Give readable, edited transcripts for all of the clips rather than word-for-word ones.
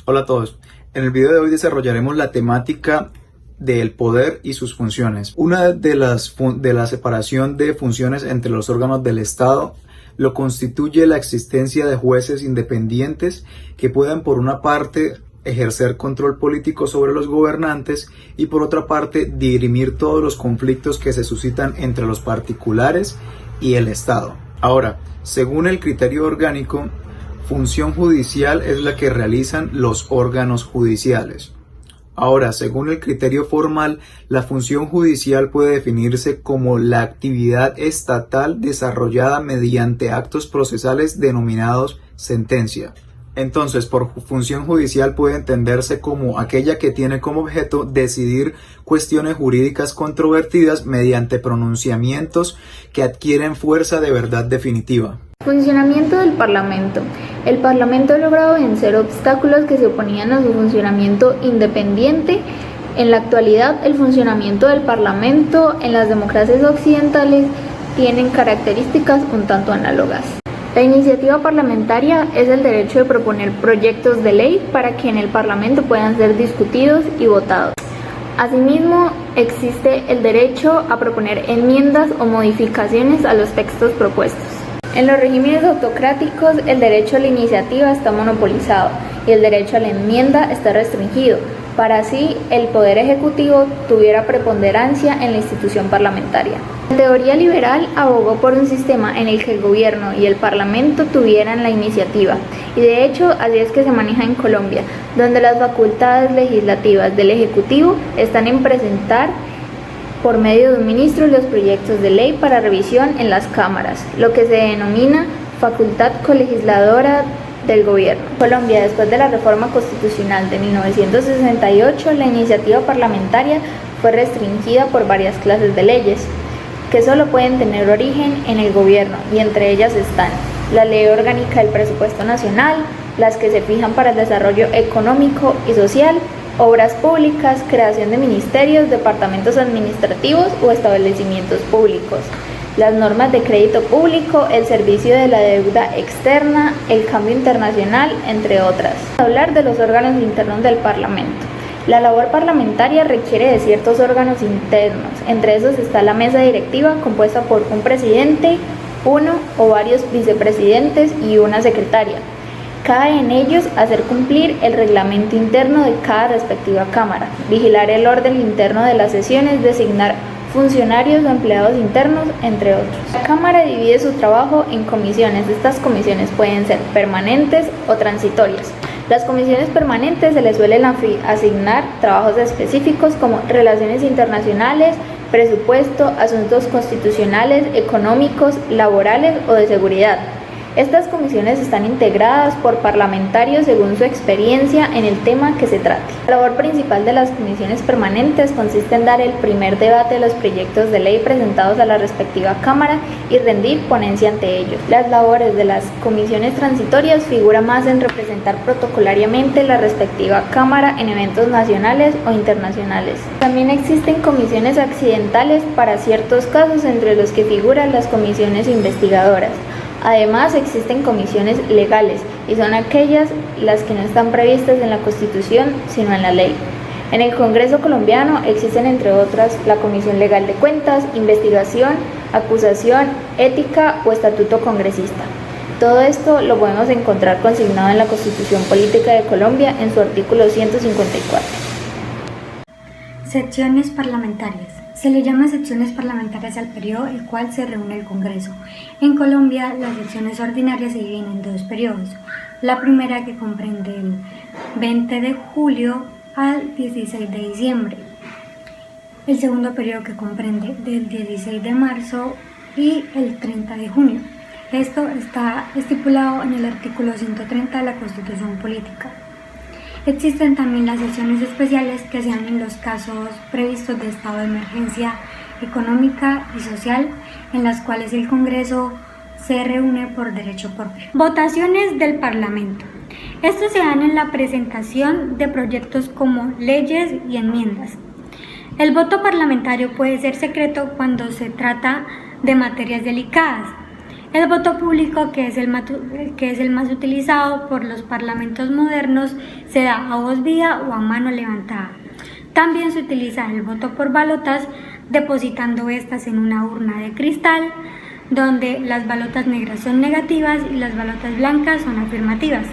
Hola a todos. En el video de hoy desarrollaremos la temática del poder y sus funciones. Una de la separación de funciones entre los órganos del Estado lo constituye la existencia de jueces independientes que puedan, por una parte, ejercer control político sobre los gobernantes y, por otra parte, dirimir todos los conflictos que se suscitan entre los particulares y el Estado. Ahora, según el criterio orgánico, función judicial es la que realizan los órganos judiciales. Ahora, según el criterio formal, la función judicial puede definirse como la actividad estatal desarrollada mediante actos procesales denominados sentencia. Entonces, por función judicial puede entenderse como aquella que tiene como objeto decidir cuestiones jurídicas controvertidas mediante pronunciamientos que adquieren fuerza de verdad definitiva. Funcionamiento del Parlamento. El Parlamento ha logrado vencer obstáculos que se oponían a su funcionamiento independiente. En la actualidad, el funcionamiento del Parlamento en las democracias occidentales tienen características un tanto análogas. La iniciativa parlamentaria es el derecho de proponer proyectos de ley para que en el Parlamento puedan ser discutidos y votados. Asimismo, existe el derecho a proponer enmiendas o modificaciones a los textos propuestos. En los regímenes autocráticos, el derecho a la iniciativa está monopolizado y el derecho a la enmienda está restringido, para así el poder ejecutivo tuviera preponderancia en la institución parlamentaria. La teoría liberal abogó por un sistema en el que el gobierno y el parlamento tuvieran la iniciativa, y de hecho así es que se maneja en Colombia, donde las facultades legislativas del ejecutivo están en presentar por medio de un ministro los proyectos de ley para revisión en las cámaras, lo que se denomina facultad colegisladora del gobierno. En Colombia, después de la reforma constitucional de 1968, la iniciativa parlamentaria fue restringida por varias clases de leyes, que solo pueden tener origen en el gobierno, y entre ellas están la Ley Orgánica del Presupuesto Nacional, las que se fijan para el desarrollo económico y social, obras públicas, creación de ministerios, departamentos administrativos o establecimientos públicos, las normas de crédito público, el servicio de la deuda externa, el cambio internacional, entre otras. Hablar de los órganos internos del Parlamento. La labor parlamentaria requiere de ciertos órganos internos, entre esos está la mesa directiva compuesta por un presidente, uno o varios vicepresidentes y una secretaria. Cabe en ellos hacer cumplir el reglamento interno de cada respectiva cámara, vigilar el orden interno de las sesiones, designar funcionarios o empleados internos, entre otros. La Cámara divide su trabajo en comisiones. Estas comisiones pueden ser permanentes o transitorias. Las comisiones permanentes se les suelen asignar trabajos específicos como relaciones internacionales, presupuesto, asuntos constitucionales, económicos, laborales o de seguridad. Estas comisiones están integradas por parlamentarios según su experiencia en el tema que se trate. La labor principal de las comisiones permanentes consiste en dar el primer debate de los proyectos de ley presentados a la respectiva Cámara y rendir ponencia ante ellos. Las labores de las comisiones transitorias figuran más en representar protocolariamente la respectiva Cámara en eventos nacionales o internacionales. También existen comisiones accidentales para ciertos casos, entre los que figuran las comisiones investigadoras. Además, existen comisiones legales, y son aquellas las que no están previstas en la Constitución, sino en la ley. En el Congreso colombiano existen, entre otras, la Comisión Legal de Cuentas, Investigación, Acusación, Ética o Estatuto Congresista. Todo esto lo podemos encontrar consignado en la Constitución Política de Colombia en su artículo 154. Secciones parlamentarias. Se le llama secciones parlamentarias al periodo el cual se reúne el Congreso. En Colombia, las sesiones ordinarias se dividen en dos periodos. La primera, que comprende el 20 de julio al 16 de diciembre. El segundo periodo, que comprende del 16 de marzo y el 30 de junio. Esto está estipulado en el artículo 130 de la Constitución Política. Existen también las sesiones especiales que se dan en los casos previstos de estado de emergencia económica y social, en las cuales el Congreso se reúne por derecho propio. Votaciones del Parlamento. Estos se dan en la presentación de proyectos como leyes y enmiendas. El voto parlamentario puede ser secreto cuando se trata de materias delicadas. El voto público, que es el más utilizado por los parlamentos modernos, se da a voz vía o a mano levantada. También se utiliza el voto por balotas, depositando estas en una urna de cristal, donde las balotas negras son negativas y las balotas blancas son afirmativas.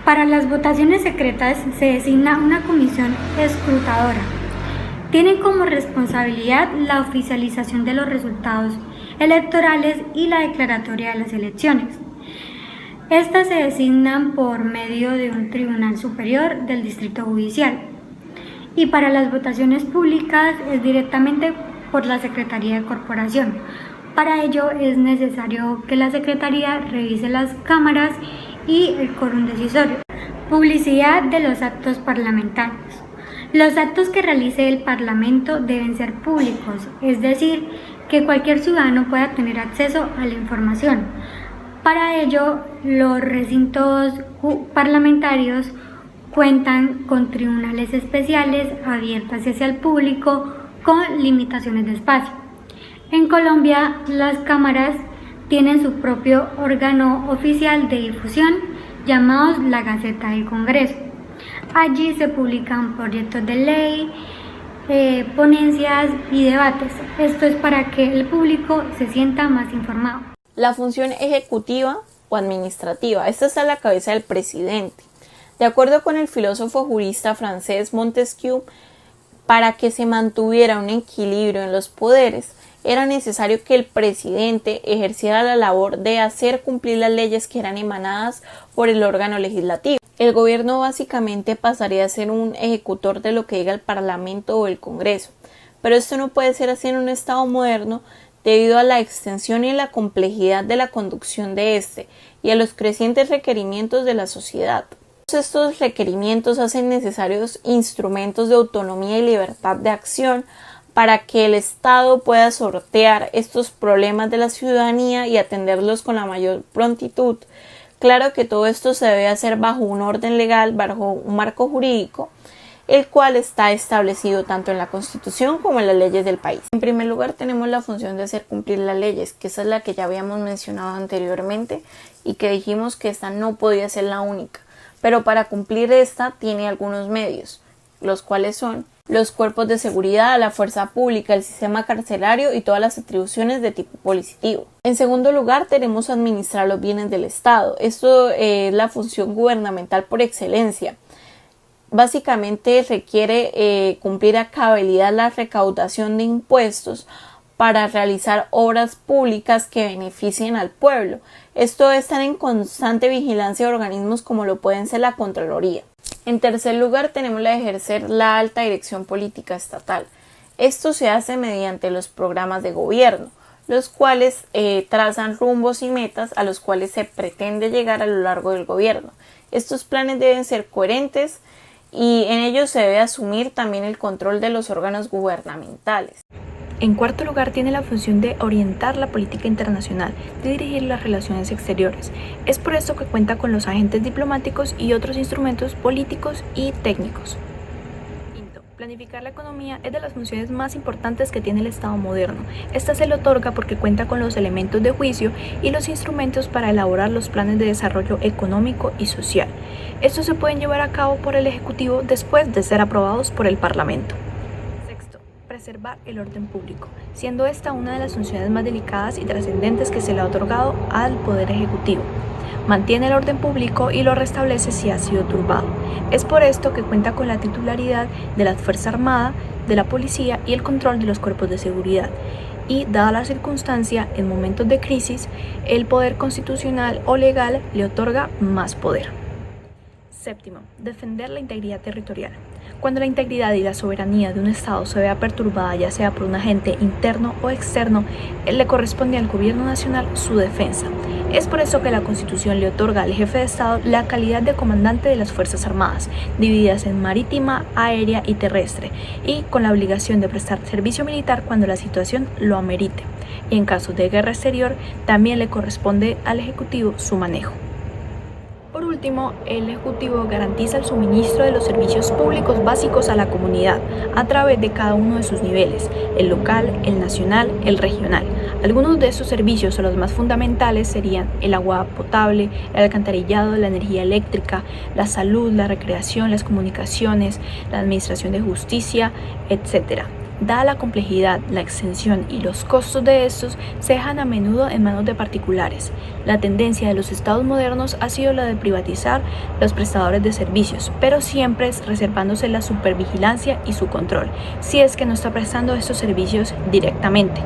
Para las votaciones secretas se designa una comisión escrutadora. Tienen como responsabilidad la oficialización de los resultados electorales y la declaratoria de las elecciones. Estas se designan por medio de un tribunal superior del distrito judicial. Y para las votaciones públicas es directamente por la Secretaría de Corporación. Para ello es necesario que la Secretaría revise las cámaras y el quórum decisorio. Publicidad de los actos parlamentarios. Los actos que realice el Parlamento deben ser públicos, es decir, que cualquier ciudadano pueda tener acceso a la información. Para ello, los recintos parlamentarios cuentan con tribunales especiales abiertos hacia el público con limitaciones de espacio. En Colombia, las cámaras tienen su propio órgano oficial de difusión llamados la Gaceta del Congreso. Allí se publican proyectos de ley, ponencias y debates. Esto es para que el público se sienta más informado. La función ejecutiva o administrativa. Esta está a la cabeza del presidente. De acuerdo con el filósofo jurista francés Montesquieu, para que se mantuviera un equilibrio en los poderes, era necesario que el presidente ejerciera la labor de hacer cumplir las leyes que eran emanadas por el órgano legislativo. El gobierno básicamente pasaría a ser un ejecutor de lo que diga el Parlamento o el Congreso, pero esto no puede ser así en un Estado moderno debido a la extensión y la complejidad de la conducción de este y a los crecientes requerimientos de la sociedad. Todos estos requerimientos hacen necesarios instrumentos de autonomía y libertad de acción para que el Estado pueda sortear estos problemas de la ciudadanía y atenderlos con la mayor prontitud. Claro que todo esto se debe hacer bajo un orden legal, bajo un marco jurídico, el cual está establecido tanto en la Constitución como en las leyes del país. En primer lugar tenemos la función de hacer cumplir las leyes, que esa es la que ya habíamos mencionado anteriormente y que dijimos que esta no podía ser la única, pero para cumplir esta tiene algunos medios, los cuales son los cuerpos de seguridad, la fuerza pública, el sistema carcelario y todas las atribuciones de tipo policitivo. En segundo lugar, tenemos administrar los bienes del Estado. Esto es la función gubernamental por excelencia. Básicamente requiere cumplir a cabalidad la recaudación de impuestos para realizar obras públicas que beneficien al pueblo. Esto es estar en constante vigilancia de organismos como lo pueden ser la Contraloría. En tercer lugar, tenemos la de ejercer la alta dirección política estatal. Esto se hace mediante los programas de gobierno, los cuales trazan rumbos y metas a los cuales se pretende llegar a lo largo del gobierno. Estos planes deben ser coherentes y en ellos se debe asumir también el control de los órganos gubernamentales. En cuarto lugar, tiene la función de orientar la política internacional, de dirigir las relaciones exteriores. Es por esto que cuenta con los agentes diplomáticos y otros instrumentos políticos y técnicos. Quinto, planificar la economía es de las funciones más importantes que tiene el Estado moderno. Esta se le otorga porque cuenta con los elementos de juicio y los instrumentos para elaborar los planes de desarrollo económico y social. Estos se pueden llevar a cabo por el Ejecutivo después de ser aprobados por el Parlamento. Preservar el orden público, siendo esta una de las funciones más delicadas y trascendentes que se le ha otorgado al Poder Ejecutivo. Mantiene el orden público y lo restablece si ha sido turbado. Es por esto que cuenta con la titularidad de la Fuerza Armada, de la Policía y el control de los cuerpos de seguridad. Y, dada la circunstancia, en momentos de crisis, el poder constitucional o legal le otorga más poder. Séptimo, defender la integridad territorial. Cuando la integridad y la soberanía de un Estado se vea perturbada, ya sea por un agente interno o externo, le corresponde al Gobierno Nacional su defensa. Es por eso que la Constitución le otorga al jefe de Estado la calidad de comandante de las Fuerzas Armadas, divididas en marítima, aérea y terrestre, y con la obligación de prestar servicio militar cuando la situación lo amerite. Y en caso de guerra exterior, también le corresponde al Ejecutivo su manejo. Por último, el Ejecutivo garantiza el suministro de los servicios públicos básicos a la comunidad a través de cada uno de sus niveles, el local, el nacional, el regional. Algunos de estos servicios, o los más fundamentales, serían el agua potable, el alcantarillado, la energía eléctrica, la salud, la recreación, las comunicaciones, la administración de justicia, etc. Dada la complejidad, la extensión y los costos de estos, se dejan a menudo en manos de particulares. La tendencia de los estados modernos ha sido la de privatizar los prestadores de servicios, pero siempre reservándose la supervigilancia y su control, si es que no está prestando estos servicios directamente.